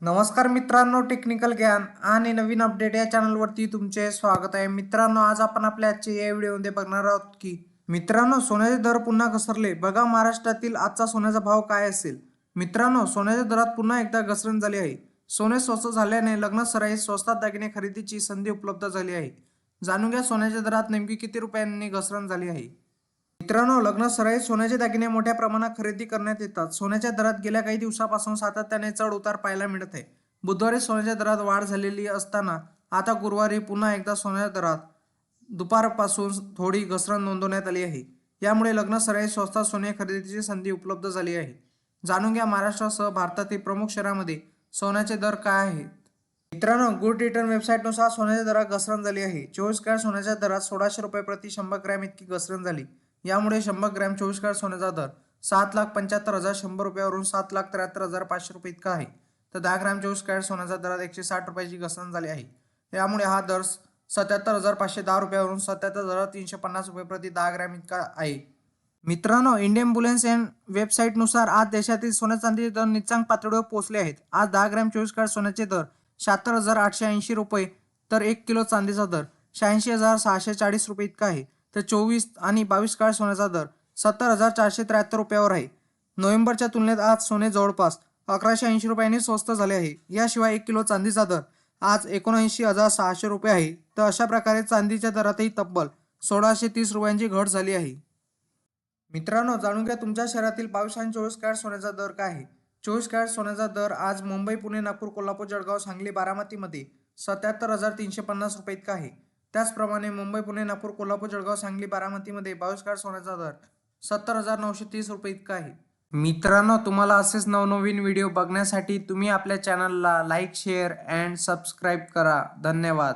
नमस्कार मित्रांनो, टेक्निकल ज्ञान आणि नवीन अपडेट या चॅनलवरती तुमचे स्वागत आहे. मित्रांनो, आज आपण आपल्या आजच्या या व्हिडिओमध्ये बघणार आहोत की मित्रांनो, सोन्याचे दर पुन्हा घसरले. बघा महाराष्ट्रातील आजचा सोन्याचा भाव काय असेल. मित्रांनो, सोन्याच्या दरात पुन्हा एकदा घसरण झाली आहे. सोने स्वस्त झाल्याने लग्न सराईत स्वस्तात दागिने खरेदीची संधी उपलब्ध झाली आहे. जाणून घ्या सोन्याच्या दरात नेमकी किती रुपयांनी घसरण झाली आहे. मित्रांनो, लग्न सराईत सोन्याचे दागिने मोठ्या प्रमाणात खरेदी करण्यात येतात. सोन्याच्या दरात गेल्या काही दिवसापासून सातत्याने चढ उतार पाहायला मिळत आहे. बुधवारी सोन्याच्या दरात वाढ झालेली असताना आता गुरुवारी पुन्हा एकदा सोन्याच्या दरात दुपारपासून थोडी घसरण नोंदवण्यात आली आहे. यामुळे लग्न सराईत स्वस्तात सोने खरेदीची संधी उपलब्ध झाली आहे. जाणून घ्या महाराष्ट्रासह भारतातील प्रमुख शहरांमध्ये सोन्याचे दर काय आहेत. मित्रांनो, गुड रिटर्न वेबसाईटनुसार सोन्याच्या दरात घसरण झाली आहे. 24 कॅरेट सोन्याच्या दरात 1600 रुपये प्रति 100 ग्रॅम इतकी घसरण झाली. यामुळे 100 ग्रॅम 24 कॅरेट सोन्याचा दर 7,75,100 रुपयावरून 7,73,500 रुपये इतका आहे. तर 10 ग्रॅम 24 कॅरेट सोन्याच्या दरात 160 रुपयाची घसरण झाली आहे. यामुळे हा दर 77,510 रुपयावरून 77,350 रुपये प्रति 10 ग्रॅम इतका आहे. मित्रांनो, इंडियन बुलियन अँड वेबसाईटनुसार आज देशातील सोने चांदीचे दर निच्चांक पातळीवर पोहोचले आहेत. आज 10 ग्रॅम 24 कॅरेट सोन्याचे दर 76,880 रुपये, तर 1 किलो चांदीचा दर 86,640 रुपये इतका आहे. तर 24 आणि 22 कॅरेट सोन्याचा दर 70,473 रुपयावर आहे. नोव्हेंबरच्या तुलनेत आज सोने जवळपास 1,180 रुपयांनी स्वस्त झाले आहे. याशिवाय 1 किलो चांदीचा दर आज 79,600 रुपये आहे. तर अशा प्रकारे चांदीच्या दरातही तब्बल 1,630 रुपयांची घट झाली आहे. मित्रांनो, जाणून घ्या तुमच्या शहरातील 22 आणि 24 कॅरेट सोन्याचा दर काय आहे. 24 कॅरेट सोन्याचा दर आज मुंबई, पुणे, नागपूर, कोल्हापूर, जळगाव, सांगली, बारामतीमध्ये 77,350 रुपये इतका आहे. त्याचप्रमाणे मुंबई, पुणे, नागपूर, कोल्हापूर, जळगाव, सांगली, बारामतीमध्ये 22 कॅरेट सोन्याचा दर 70,930 रुपये इतका आहे. मित्रांनो, तुम्हाला असेच नवनवीन व्हिडिओ बघण्यासाठी तुम्ही आपल्या चॅनलला लाईक, शेअर अँड सबस्क्राईब करा. धन्यवाद.